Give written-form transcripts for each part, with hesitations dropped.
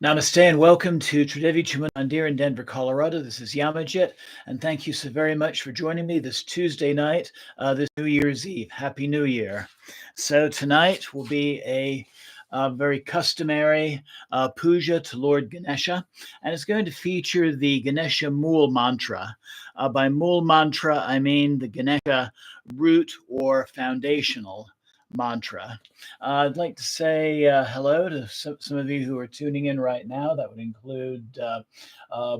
Namaste and welcome to Tridevi Chumandir in Denver, Colorado. This is Yamajit, and thank you so very much for joining me this Tuesday night, this New Year's Eve. Happy New Year. So tonight will be a very customary puja to Lord Ganesha, and it's going to feature the Ganesha Mool mantra. By Mool mantra, I mean the Ganesha root or foundational mantra. I'd like to say hello to some of you who are tuning in right now. That would include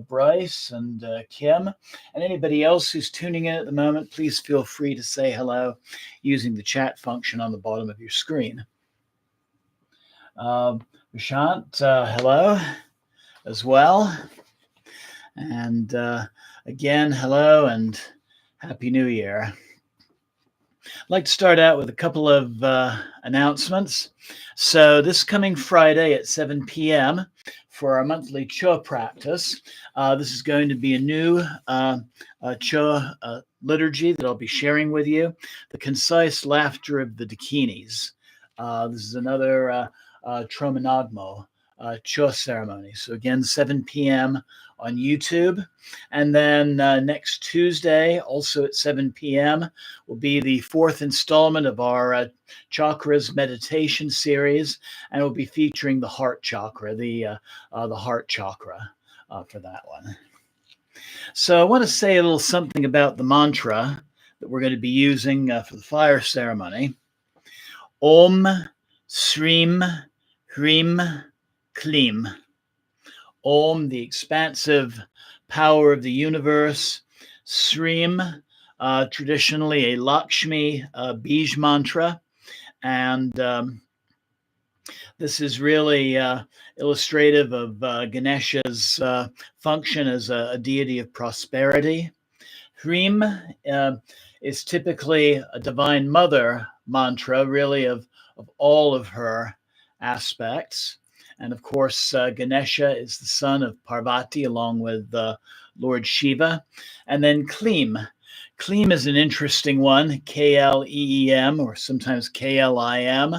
Bryce and Kim. And anybody else who's tuning in at the moment, please feel free to say hello using the chat function on the bottom of your screen. Prashant, hello as well. And again, hello and Happy New Year. I'd like to start out with a couple of announcements. So this coming Friday at 7 p.m. for our monthly Cho practice, this is going to be a new Cho liturgy that I'll be sharing with you, the concise laughter of the dakinis. This is another Tromanagmo Cho ceremony. So again, 7 p.m. on YouTube. And then next Tuesday, also at 7 p.m., will be the fourth installment of our chakras meditation series, and we'll be featuring the heart chakra, the heart chakra for that one. So I want to say a little something about the mantra that we're going to be using for the fire ceremony. Om Shreem Hreem Kleem. Om, the expansive power of the universe. Shreem, traditionally a Lakshmi Bij mantra. And this is really illustrative of Ganesha's function as a deity of prosperity. Hreem is typically a divine mother mantra, really of all of her aspects. And of course, Ganesha is the son of Parvati along with Lord Shiva. And then Kleem. Kleem is an interesting one, K-L-E-E-M, or sometimes K-L-I-M.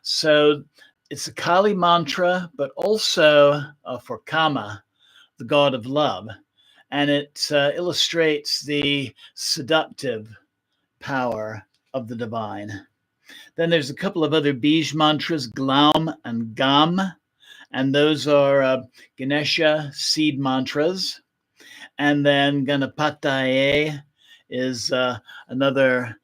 So it's a Kali mantra, but also for Kama, the god of love. And it illustrates the seductive power of the divine. Then there's a couple of other Bij mantras, Glaum and Gam, and those are Ganesha seed mantras. And then Ganapataye is another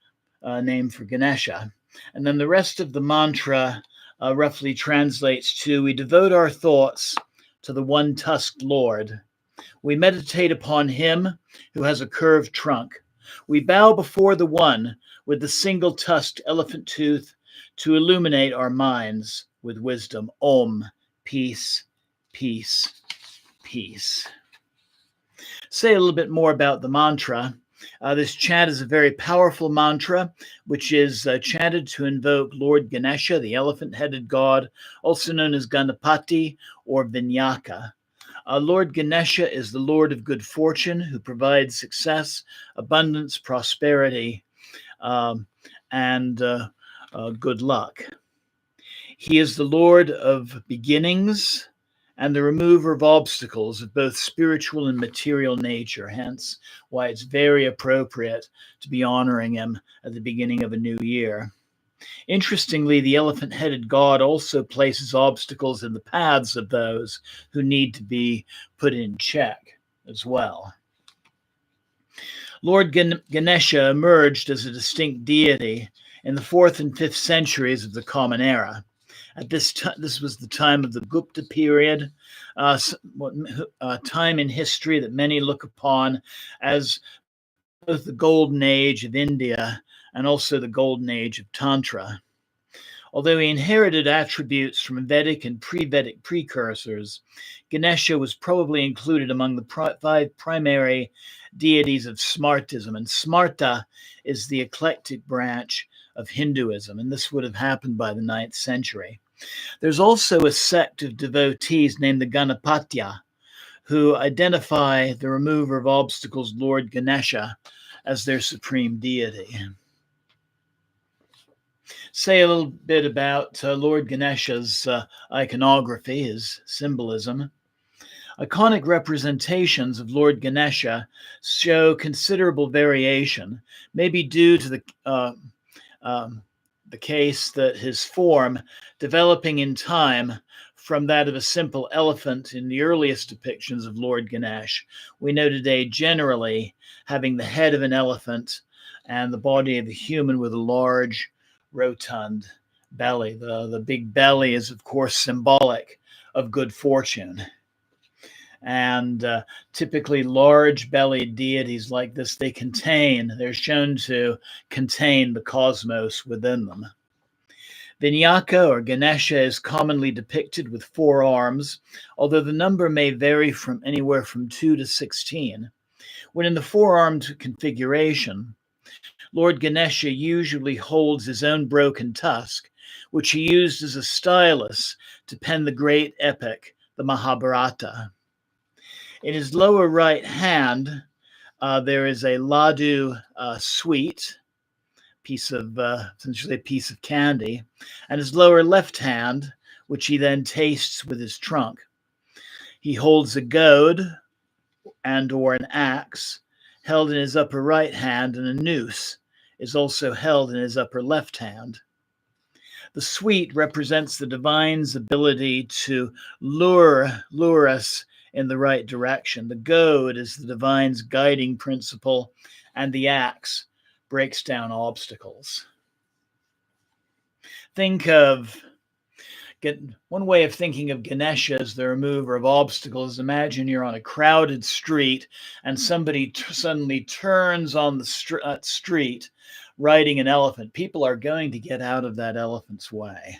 name for Ganesha. And then the rest of the mantra roughly translates to, we devote our thoughts to the one-tusked Lord. We meditate upon him who has a curved trunk. We bow before the one with the single-tusked elephant tooth to illuminate our minds with wisdom. Om, peace, peace, peace. Say a little bit more about the mantra. This chant is a very powerful mantra, which is chanted to invoke Lord Ganesha, the elephant-headed god, also known as Ganapataye or Vinayaka. Lord Ganesha is the Lord of good fortune who provides success, abundance, prosperity, and good luck. He is the Lord of beginnings and the remover of obstacles of both spiritual and material nature, hence why it's very appropriate to be honoring him at the beginning of a new year. Interestingly, the elephant-headed god also places obstacles in the paths of those who need to be put in check as well. Lord Ganesha emerged as a distinct deity in the 4th and 5th centuries of the Common Era. At this was the time of the Gupta period, time in history that many look upon as both the golden age of India and also the golden age of Tantra. Although he inherited attributes from Vedic and pre-Vedic precursors, Ganesha was probably included among the 5 primary deities of Smartism, and Smarta is the eclectic branch of Hinduism, and this would have happened by the 9th century. There's also a sect of devotees named the Ganapataye, who identify the remover of obstacles, Lord Ganesha, as their supreme deity. say a little bit about Lord Ganesha's iconography, his symbolism. Iconic representations of Lord Ganesha show considerable variation, maybe due to the case that his form, developing in time from that of a simple elephant in the earliest depictions of Lord Ganesh, we know today generally having the head of an elephant and the body of a human with a large, rotund belly. The big belly is, of course, symbolic of good fortune. And typically large-bellied deities like this, they're shown to contain the cosmos within them. Vinayaka or Ganesha is commonly depicted with 4 arms, although the number may vary from anywhere from 2 to 16. When in the 4-armed configuration, Lord Ganesha usually holds his own broken tusk, which he used as a stylus to pen the great epic, the Mahabharata. In his lower right hand, there is a ladu sweet, essentially a piece of candy, and his lower left hand, which he then tastes with his trunk. He holds a goad and or an axe held in his upper right hand, and a noose is also held in his upper left hand. The sweet represents the divine's ability to lure us in the right direction. The goad is the divine's guiding principle, and the axe breaks down obstacles. One way of thinking of Ganesha as the remover of obstacles. Imagine you're on a crowded street and somebody suddenly turns on the street riding an elephant. People are going to get out of that elephant's way.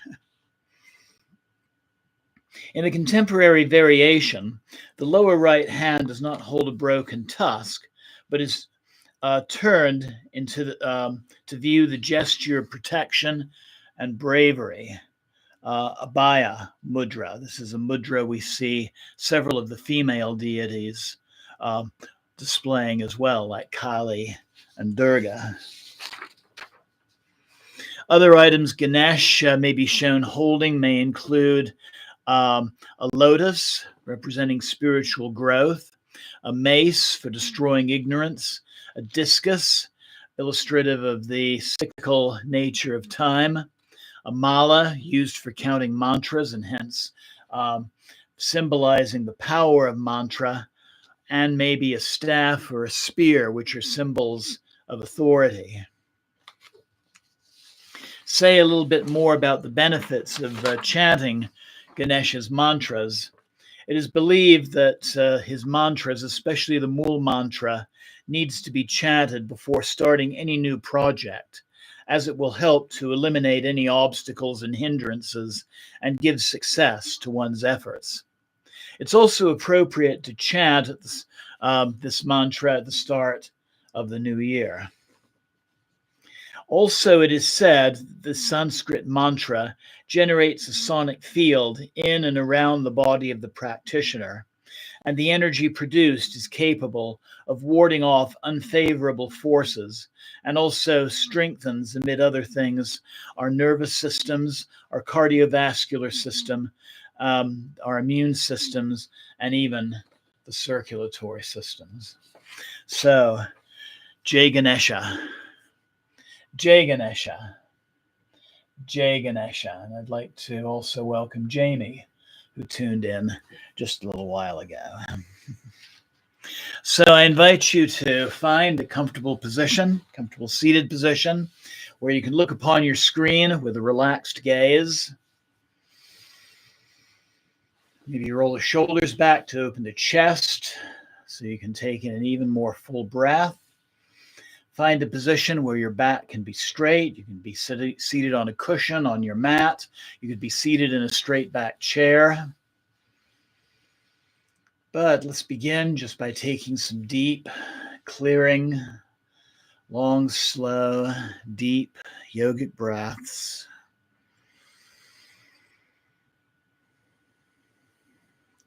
In a contemporary variation, the lower right hand does not hold a broken tusk, but is turned to view the gesture of protection and bravery. Abhaya mudra. This is a mudra we see several of the female deities displaying as well, like Kali and Durga. Other items Ganesh may be shown holding may include a lotus representing spiritual growth, a mace for destroying ignorance, a discus illustrative of the cyclical nature of time, a mala used for counting mantras and hence symbolizing the power of mantra, and maybe a staff or a spear, which are symbols of authority. Say a little bit more about the benefits of chanting Ganesha's mantras. It is believed that his mantras, especially the Mool mantra, needs to be chanted before starting any new project, as it will help to eliminate any obstacles and hindrances and give success to one's efforts. It's also appropriate to chant this mantra at the start of the new year. Also, it is said the Sanskrit mantra generates a sonic field in and around the body of the practitioner, and the energy produced is capable of warding off unfavorable forces and also strengthens, amid other things, our nervous systems, our cardiovascular system, our immune systems, and even the circulatory systems. So, Jai Ganesha. Jai Ganesha. Jai Ganesha. And I'd like to also welcome Jamie, who tuned in just a little while ago. So I invite you to find a comfortable seated position, where you can look upon your screen with a relaxed gaze. Maybe roll the shoulders back to open the chest so you can take in an even more full breath. Find a position where your back can be straight. You can be seated on a cushion on your mat. You could be seated in a straight back chair. But let's begin just by taking some deep, clearing, long, slow, deep yogic breaths.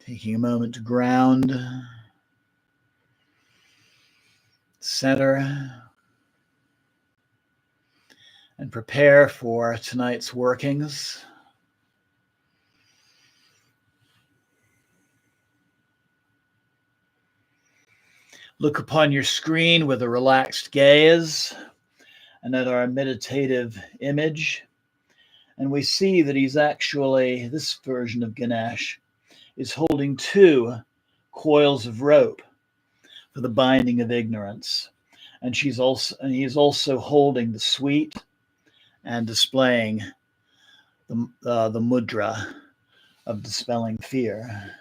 Taking a moment to ground, center, and prepare for tonight's workings. Look upon your screen with a relaxed gaze and at our meditative image. And we see that he's actually, this version of Ganesh, is holding 2 coils of rope for the binding of ignorance. And he is also holding the sweet and displaying the mudra of dispelling fear.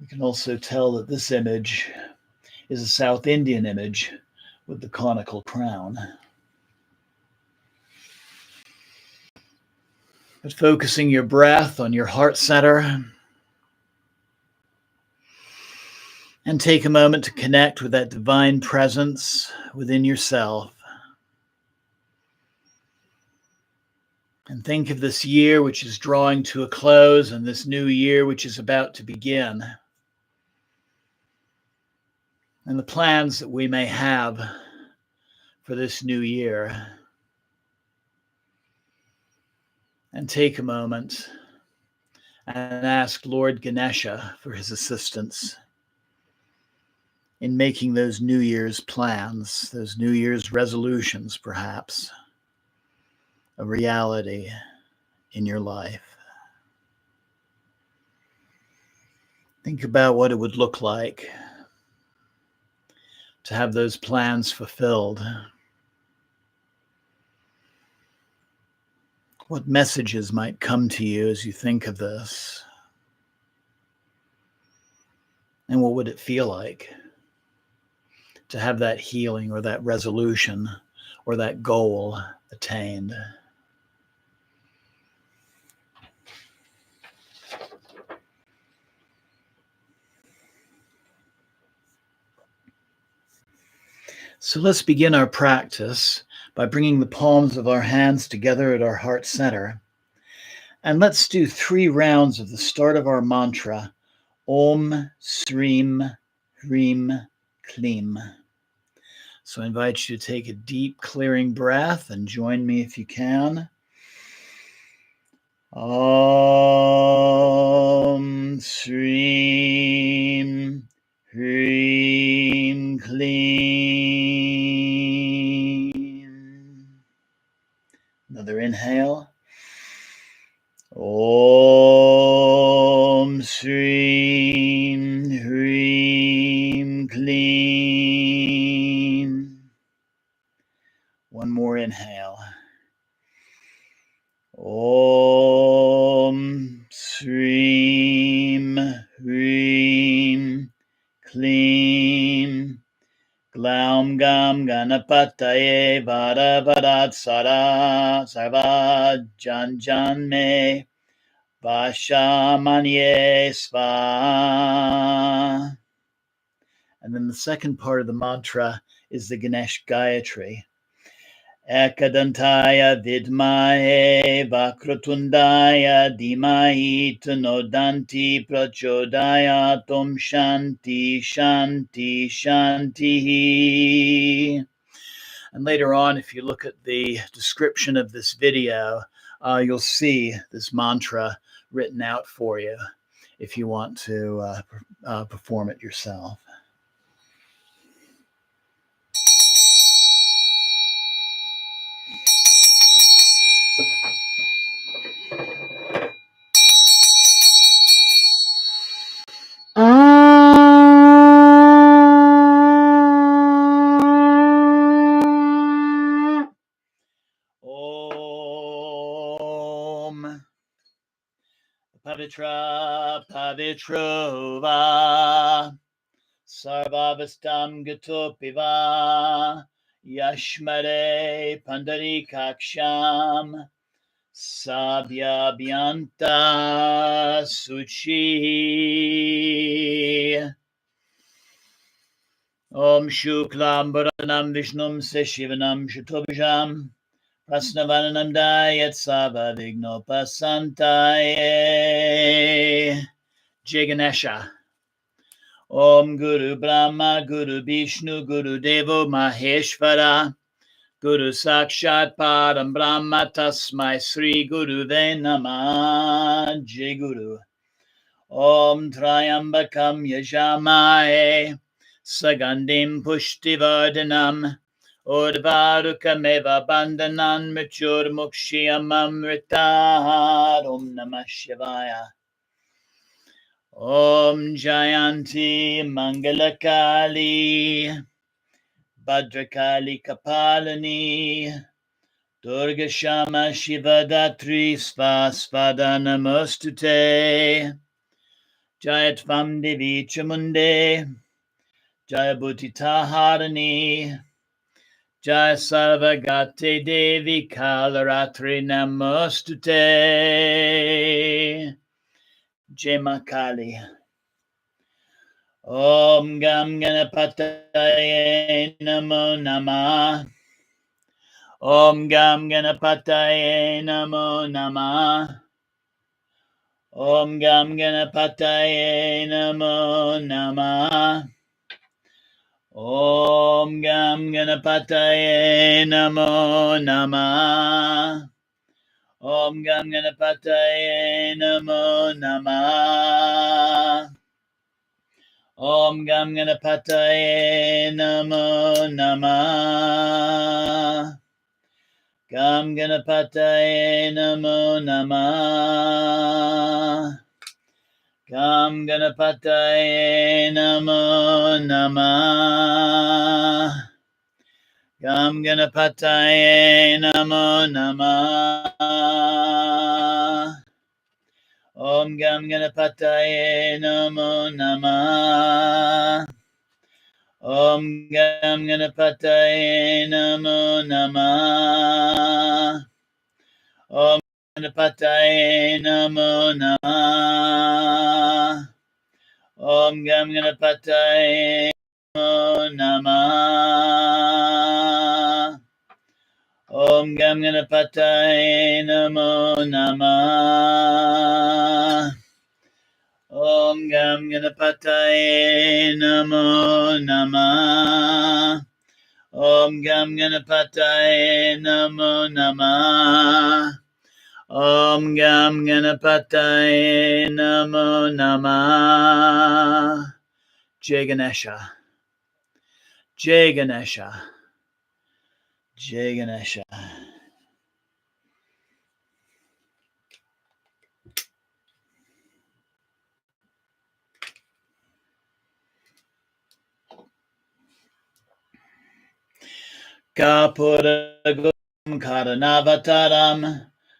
We can also tell that this image is a South Indian image with the conical crown. But focusing your breath on your heart center, and take a moment to connect with that divine presence within yourself. And think of this year which is drawing to a close and this new year which is about to begin. And the plans that we may have for this new year. And take a moment and ask Lord Ganesha for his assistance in making those New Year's plans, those New Year's resolutions, perhaps, a reality in your life. Think about what it would look like to have those plans fulfilled. What messages might come to you as you think of this? And what would it feel like to have that healing or that resolution or that goal attained? So let's begin our practice by bringing the palms of our hands together at our heart center. And let's do 3 rounds of the start of our mantra, Om, Shreem, Hreem, Kleem. So I invite you to take a deep clearing breath and join me if you can. Om, Shreem, Hreem, Kleem. Another inhale. Om, Shreem, Hreem, Kleem. One more inhale. Om, Shreem, Hreem, Kleem. Glaum, Ganapataye, Vara, Varad, Sarva, Jan-Jan-mme, Vash-a-man-aye, Swaha. And then the second part of the mantra is the Ganesh Gayatri. Ela-dan-taya, Vidmahe, Vakratundaya, Dheemahi, Tanno, Danti, Prachodyat, Shanti, Shanti, Shanti. And later on, if you look at the description of this video, you'll see this mantra written out for you if you want to perform it yourself. Om Pavitra Pavitrova Sarvavastam Gatopiva Yashmare Pandarikaksham Sabya Byanta Suchi. Om Shuklam Bharanam Vishnum Seshivanam Shatobhijam Prasnavananam Dayat Sava Vignopasantaye. Jai Ganesha. Om Guru Brahma Guru Vishnu Guru Devo Maheshvara Guru Sakshat Param Brahma Tasmai Sri Guru Namah Jai Guru. Om Trayambakam Yajamaye Sagandim Pushtivardhanam Urvarukam Bandhanan Mrityur Mukshiyam Amritat. Om Namah Shivaya. Om Jayanti Mangalakali Bhadrakali Kapalani Durga Shama Shiva Datri Svasvada Namostute Jayatvam Devi Chamunde Jayabhutita Harani Jaya Sarvagate Devi Kalaratri Namostute Jai Ma Kali. Om Gam Ganapataye Namo Namah. Om Gam Ganapataye Namo Namah. Om Gam Ganapataye Namo Namah. Om Gam Ganapataye Namo Namah. Om Gam Ganapataye Namo Namah. Om Gam Ganapataye Namo Namah. Gam Ganapataye Namo Namah. Gam Ganapataye Namo Namah. Gam Ganapataye Namo Namah. Om Gam Ganapataye Namo Namah. Om Gam Ganapataye Namo Namah. Om Ganapataye Namo Namah. Om Gam Ganapataye Namo Namah. Om Gam Ganapataye Namo Namah. Om Gam Ganapataye Namo Namah. Om Gam Ganapataye Namo Namah. Om Gam Ganapataye Namo Namah. Jai Ganesha. Jai Ganesha. Jai Ganesha. Kapuragam Karanavataram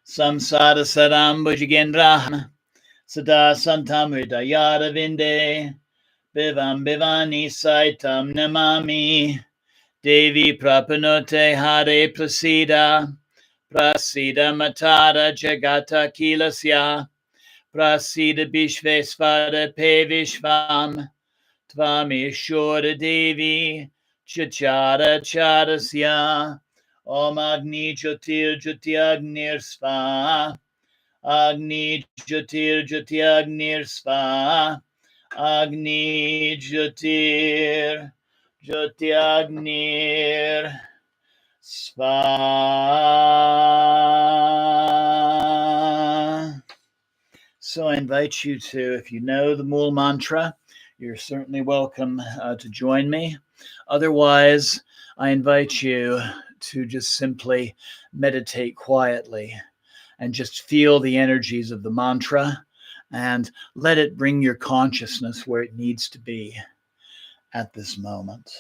Samsara Saram Bhujagendraham Sada Santam Hridayara Vinde Bivam Bivani Saitam Namami Devi Prapanote Hare Prasida Prasida Matara Jagata Kilasya Prasida Bishvesvara Pevishvam Tvamishwara Devi Chachara Charasya Om Agni Jyotir Jyotiagnir Svaha Agni Jyotir Jyotiagnir Svaha Agni Jyotir Jyotiagnir Svaha. So I invite you to, if you know the Mool mantra, you're certainly welcome to join me. Otherwise, I invite you to just simply meditate quietly and just feel the energies of the mantra and let it bring your consciousness where it needs to be at this moment.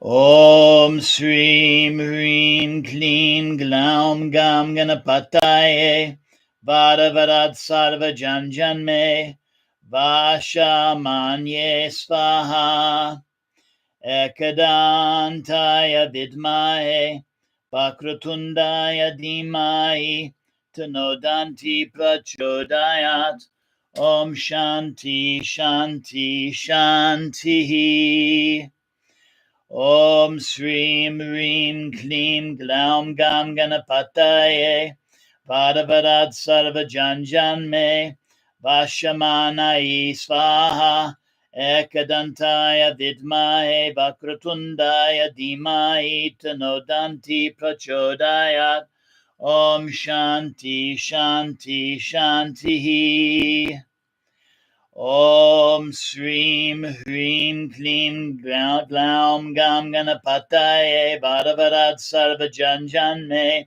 Om Shreem Hreem Kleem Glaum Gam Ganapataye Vara Varad Sarva Jan-Jan-mme Vash-a-man-aye Swaha Ela-dan-taya Vidmahe Vakratundaya Dheemahi Tanno Danti Prachodyat. Om Shanti Shanti Shanti. Om Shreem Hreem Kleem Glaum Gam Ganapataye Varad Sarva Jan-Jan-mme, Vash-a-man-aye Swaha, Ela-dan-taya Vidmahe, Vakratundaya Dheemahi, Tanno Danti Prachodyat. Om Shanti Shanti Shanti. Om Shreem Hreem Kleem Glaum Ganapataye Varad Sarva Jan-Jan-mme,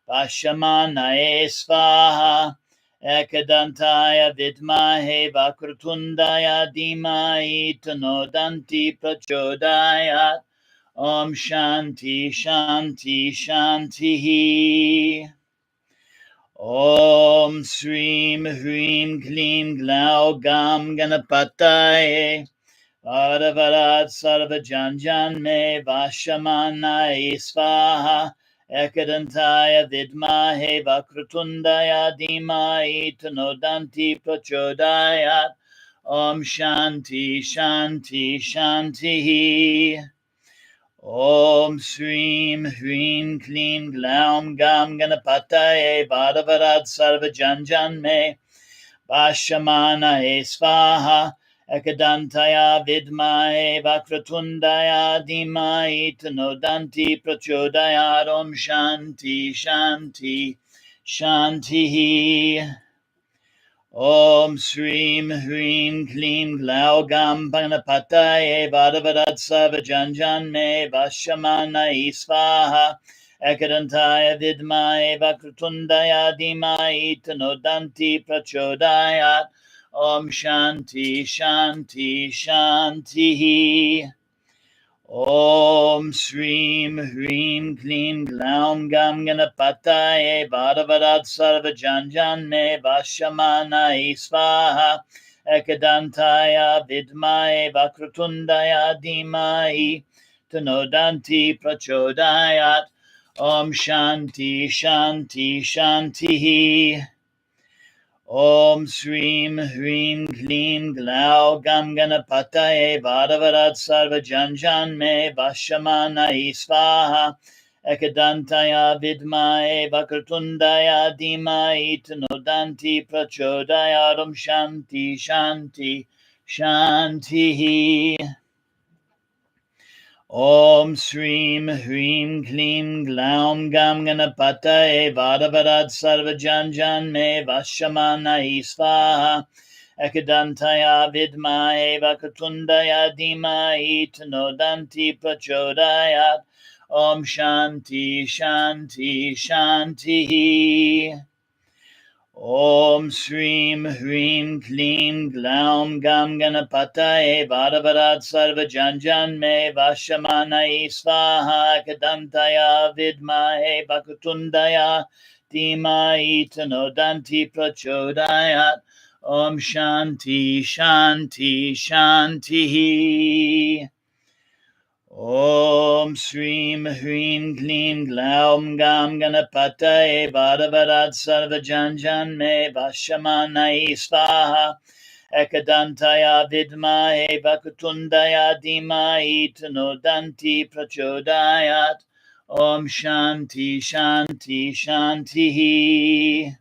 Vash-a-man-aye Swaha, Ela-dan-taya Vidmahe, Vakratundaya Dheemahi, Tanno Danti Prachodyat. Om Shanti Shanti Shanti. Om Shreem Hreem Kleem Glaum Ganapataye Varad Sarva Jan-Jan-mme, Vash-a-man-aye Swaha, Ela-dan-taya Vidmahe, Vakratundaya Dheemahi, Tanno Danti Prachodyat. Om Shanti Shanti Shanti. Om Shreem Hreem Kleem Glaum Ganapataye Varad Sarva Jan-Jan-mme, Vash-a-man-aye Swaha, Ela-dan-taya Vidmahe, Vakratundaya Dheemahi, Tanno Danti Prachodyat. Om Shanti Shanti Shanti. Om Shreem Hreem Kleem Glaum Ganapataye Varad Sarva Jan-Jan-mme, Vash-a-man-aye Swaha, Ela-dan-taya Vidmahe, Vakratundaya Dheemahi, Tanno Danti Prachodyat. Om Shanti Shanti Shanti. Om Shreem Hreem Kleem Glaum Ganapataye Varad Sarva Jan-Jan-mme, Vash-a-man-aye Swaha, Ela-dan-taya Vidmahe, Vakratundaya Dheemahi, Tanno Danti Prachodyat. Om Shanti Shanti Shanti. Om Shreem Hreem Kleem Glaum Ganapataye Varad Sarva Jan-Jan-mme, Vash-a-man-aye Swaha, Ela-dan-taya Vidmahe, Vakratundaya Dheemahi, Tanno Danti Prachodyat. Om Shanti Shanti Shanti. Om Shreem Hreem Kleem Glaum Ganapataye Varad Sarva Jan-Jan-mme, Vash-a-man-aye Swaha, Ela-dan-taya Vidmahe, Vakratundaya Dheemahi, Tanno Danti Prachodyat. Om Shanti Shanti Shanti. Om Shreem Hreem Kleem Glaum Ganapataye Varad Sarva Jan-Jan-mme, Vash-a-man-aye Swaha, Ela-dan-taya Vidmahe, Vakratundaya Dheemahi, Tanno Danti Prachodyat. Om Shanti Shanti Shanti. Om Shreem Hreem Kleem Glaum Ganapataye Varad Sarva Jan-Jan-mme, Vash-a-man-aye Swaha, Ela-dan-taya Vidmahe, Vakratundaya Dheemahi, Tanno Danti Prachodyat. Om Shanti Shanti Shanti.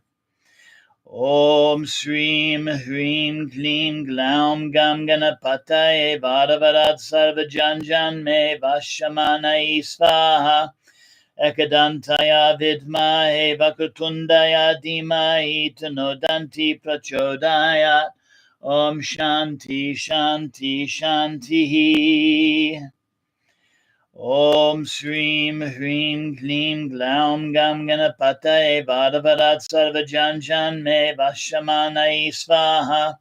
Om Shreem Hreem Kleem Glaum Ganapataye Varad Sarva Jan-Jan-mme, Vash-a-man-aye Swaha, Ela-dan-taya Vidmahe, Vakratundaya Dheemahi, Tanno Danti Prachodyat. Om Shanti Shanti Shanti. Om Shreem Hreem Kleem Glaum Ganapataye Varad Sarva Jan-Jan-mme, Vash-a-man-aye Swaha,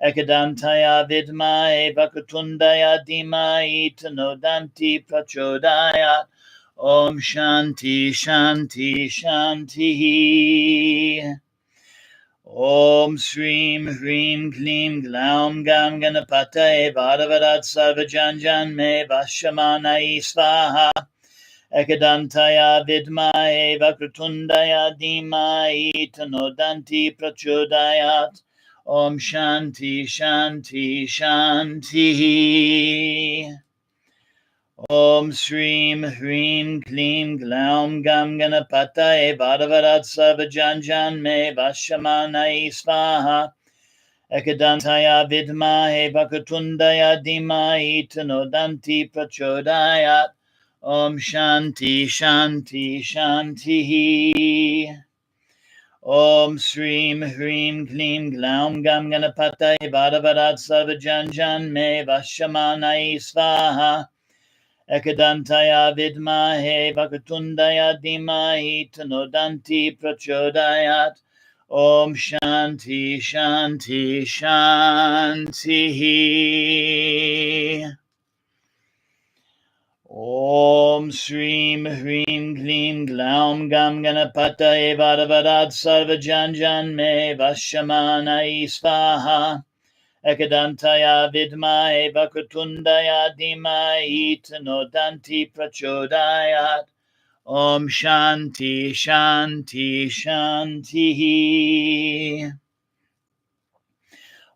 Ela-dan-taya Vidmahe, Vakratundaya Dheemahi, Tanno Danti Prachodyat. Om Shanti Shanti Shanti. Om Shreem Hreem Kleem Glaum Ganapataye Varad Sarva Jan-Jan-mme, Vash-a-man-aye Swaha, Ela-dan-taya Vidmahe, Vakratundaya Dheemahi, Tanno Danti Prachodyat. Om Shanti Shanti Shanti. Om Shreem Hreem Kleem Glaum Ganapataye Varad Sarva Jan-Jan-mme Vash-a-man-aye Swaha Ela-dan-taya Vidmahe Vakratundaya Dheemahi Tanno Danti Prachodyat Om Shanti Shanti Shanti. Om Shreem Hreem Kleem Glaum Ganapataye Varad Sarva Jan-Jan-mme Vash-a-man-aye Swaha Ela-dan-taya Vidmahe Vakratundaya Dheemahi Tanno Danti Prachodyat Om Shanti Shanti Shanti. Om Shreem Hreem Kleem Glaum Ganapataye Varad Sarva Jan-Jan-mme Vash-a-man-aye Swaha Ela-dan-taya Vidmahe Vakratundaya Dheemahi Tanno Danti Prachodyat Om Shanti Shanti Shanti.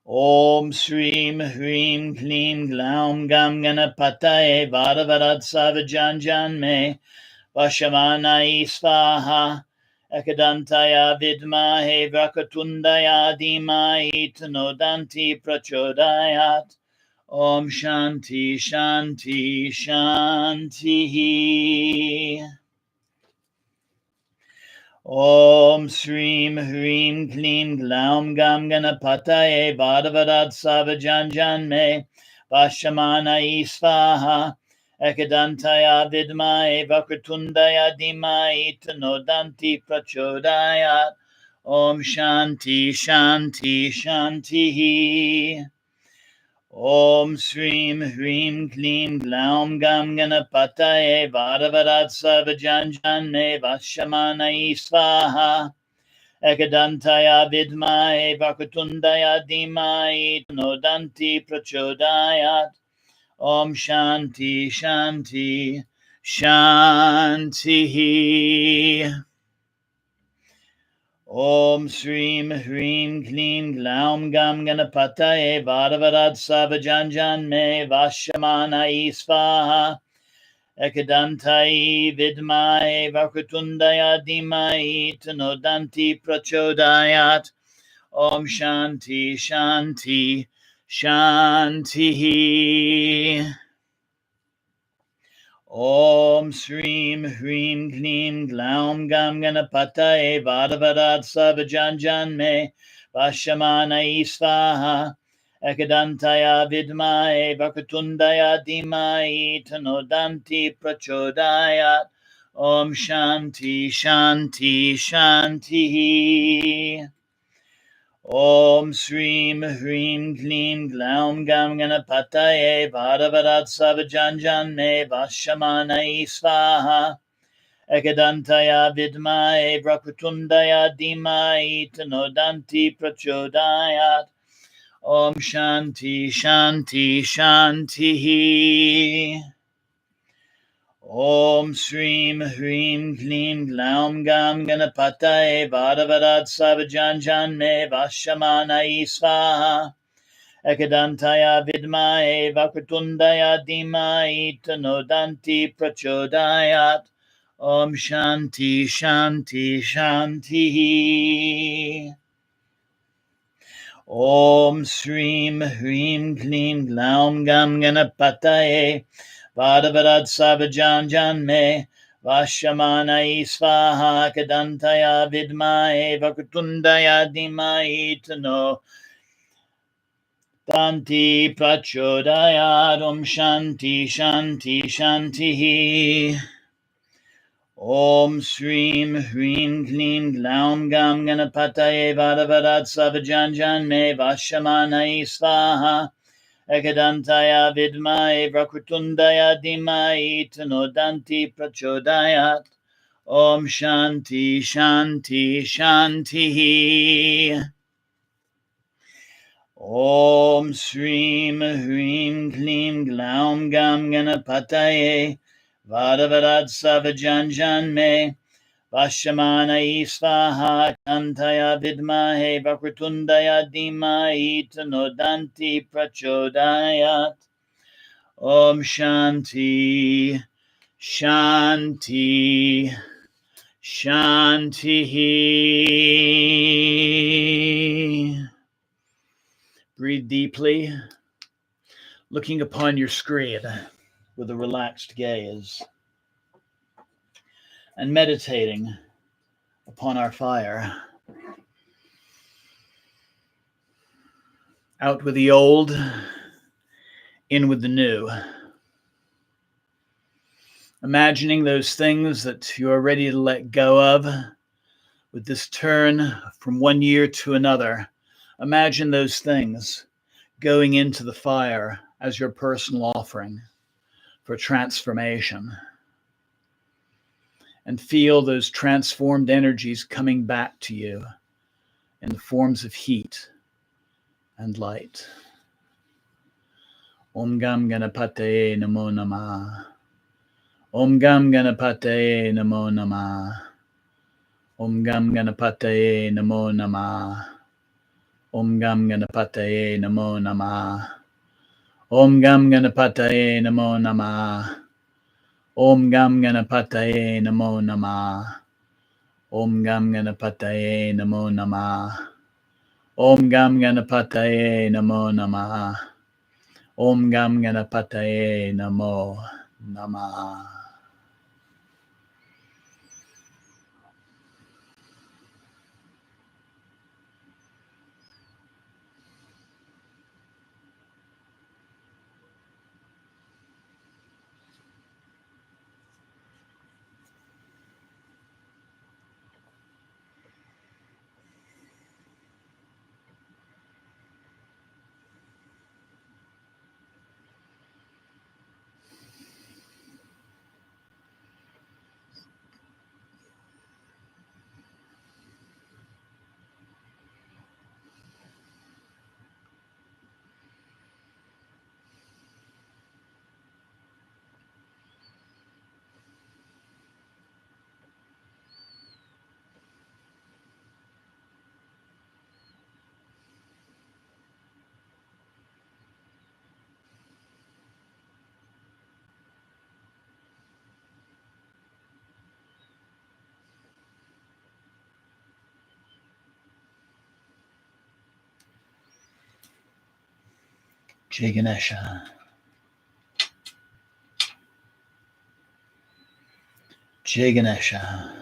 Om Shreem Hreem Kleem Glaum Ganapataye Varad Sarva Jan-Jan-mme Vash-a-man-aye Swaha Ela-dan-taya Vidmahe Vakratundaya Dheemahi Tanno Danti Prachodyat Om Shanti Shanti Shanti. Om Shreem Hreem Kleem Glaum Ganapataye Varad Sarva Jan-Jan-mme Vash-a-man-aye Swaha Ela-dan-taya Vidmahe Vakratundaya Dheemahi Tanno Danti Prachodyat Om Shanti Shanti Shanti. Om Shreem Hreem Kleem Glaum Ganapataye Varad Sarva Jan-Jan-mme Vash-a-man-aye Swaha Ela-dan-taya Vidmahe Vakratundaya Dheemahi Tanno Danti Prachodyat Om Shanti Shanti Shanti. Om Shreem Hreem Kleem Glaum Ganapataye Varad Sarva Jan-Jan-mme Vash-a-man-aye Swaha Ela-dan-taya Vidmahe Vakratundaya Dheemahi Tanno Danti Prachodyat Om Shanti Shanti Shanti. Om Shreem Hreem Kleem Glaum Ganapataye Varad Sarva Jan-Jan-mme Vash-a-man-aye Swaha Ela-dan-taya Vidmahe Vakratundaya Dheemahi Tanno Danti Prachodyat Om Shanti Shanti Shanti. Om Shreem Hreem Kleem Glaum Ganapataye Varad Sarva Jan-Jan-mme Vash-a-man-aye Swaha Ela-dan-taya Vidmahe Vakratundaya Dheemahi Tanno Danti Prachodyat Om Shanti Shanti Shanti. Om Shreem Hreem Kleem Glaum Ganapataye Varad Sarva Jan-Jan-mme Vash-a-man-aye Swaha Ela-dan-taya Vidmahe Vakratundaya Dheemahi Tanno Danti Prachodyat Om Shanti Shanti Shanti. Om Shreem Hreem Kleem Glaum Ganapataye Varad Sarva Jan-Jan-mme Vash-a-man-aye Swaha Ela-dan-taya Vidmahe Vakratundaya Dheemahi Tanno Danti Prachodyat Om Shanti Shanti Shanti. Om Shreem Hreem Kleem Glaum Ganapataye Varad Sarva Jan-Jan-mme Vash-a-man-aye Swaha Ela-dan-taya Vidmahe Vakratundaya Dheemahi Tanno Danti Prachodyat Om Shanti Shanti Shanti. Om Shreem Hreem Kleem Glaum Ganapataye Varad Sarva Jan-Jan-mme Vash-a-man-aye Swaha Ela-dan-taya Vidmahe Vakratundaya Dheemahi Tanno Danti Prachodyat Om Shanti, Shanti, Shanti. Breathe deeply, looking upon your screen with a relaxed gaze and meditating upon our fire. Out with the old, in with the new. Imagining those things that you are ready to let go of with this turn from one year to another. Imagine those things going into the fire as your personal offering for transformation. And feel those transformed energies coming back to you in the forms of heat and light. Om Gam Ganapataye Namo Namah. Om Gam Ganapataye Namo Namah. Om Gam Ganapataye Namo Namah. Om Gam Ganapataye Namo Namah. Om Gam Ganapataye Namo Namah. Om Gam Ganapataye Namo Namah. Om Gam Ganapataye Namo Namah. Om Gam Ganapataye Namo Namah. Om Gam Ganapataye Namo Namah. Jai Ganesha. Jai Ganesha.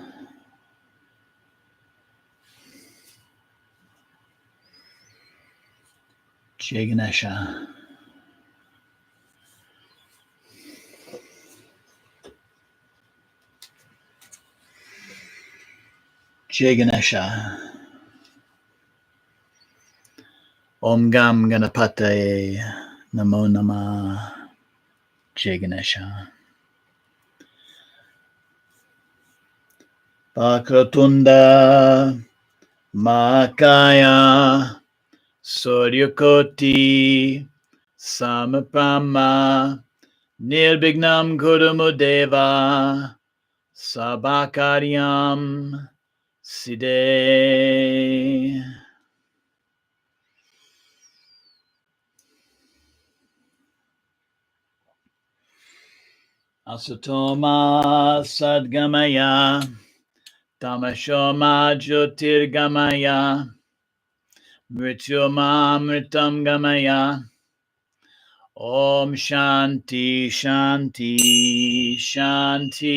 Jai Ganesha. Jai Ganesha. Om Gam Ganapataye Namo Namah. Jai Ganesha. Vakratundaya Makaya Suryakoti Samaprama Nirvignam Kurumudeva Sabakaryam Siddhe. Asatoma Sadgamaya Tamashoma Jyotirgamaya Mrityoma Mritam Gamaya. Om Shanti Shanti Shanti.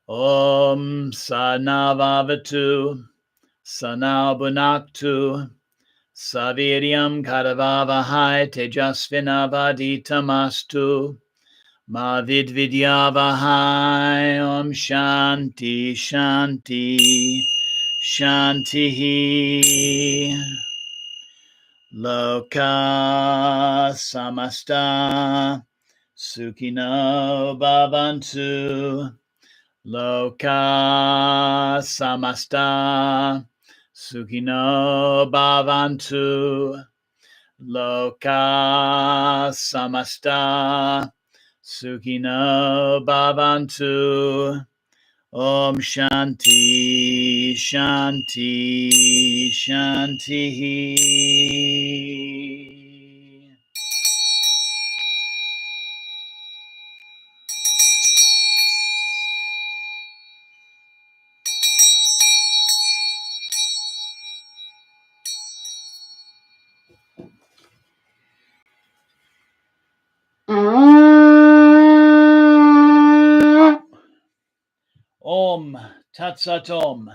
Om Sanavavatu Sanabunaktu Saviryam Karavavahai Tejasvinavaditamastu Ma Vidvidyavahai. Om Shanti Shanti Shanti. Loka Samasta Sukhino Bhavantu. Loka Samasta Sukhino Bhavantu. Loka Samasta Sukhino Bhavantu. Om Shanti, Shanti, Shanti. Om Tat Sat Om.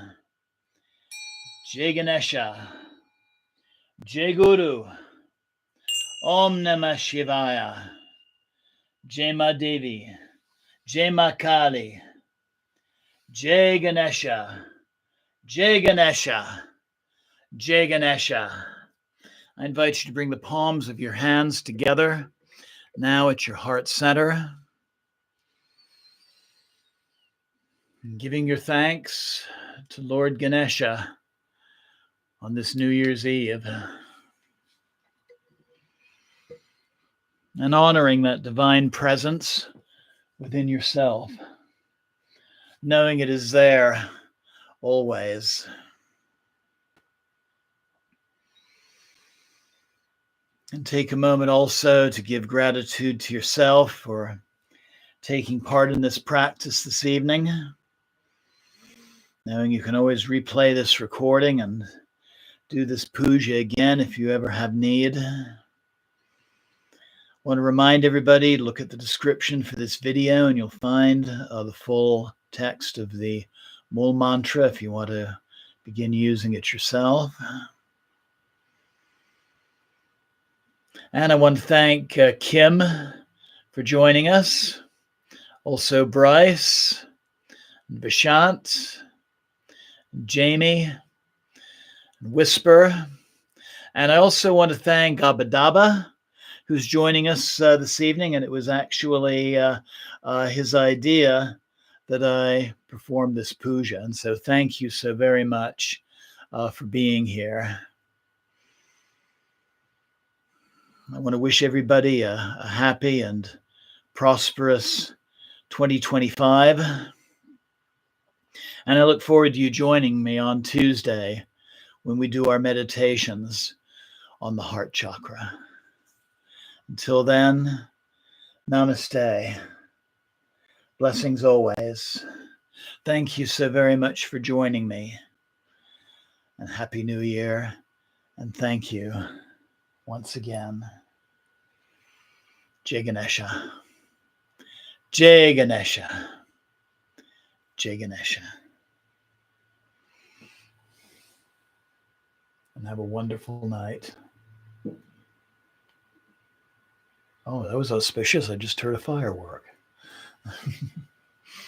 Jai Ganesha. Jai Guru. Om Namah Shivaya. Jai Ma Devi. Jai Ma Kali. Jai Ganesha. Jai Ganesha. Jai Ganesha. I invite you to bring the palms of your hands together now at your heart center. Giving your thanks to Lord Ganesha on this New Year's Eve. And honoring that divine presence within yourself, knowing it is there always. And take a moment also to give gratitude to yourself for taking part in this practice this evening, knowing you can always replay this recording and do this puja again if you ever have need. I want to remind everybody, look at the description for this video and you'll find the full text of the Mool mantra if you want to begin using it yourself. And I want to thank Kim for joining us, also Bryce, Vashant, Jamie, Whisper. And I also want to thank Abadaba, who's joining us this evening. And it was actually his idea that I perform this puja. And so thank you so very much for being here. I want to wish everybody a happy and prosperous 2025. And I look forward to you joining me on Tuesday when we do our meditations on the heart chakra. Until then, namaste. Blessings always. Thank you so very much for joining me. And Happy New Year. And thank you once again. Jai Ganesha. Jai Ganesha. Jai Ganesha. And have a wonderful night. Oh, that was auspicious. I just heard a firework.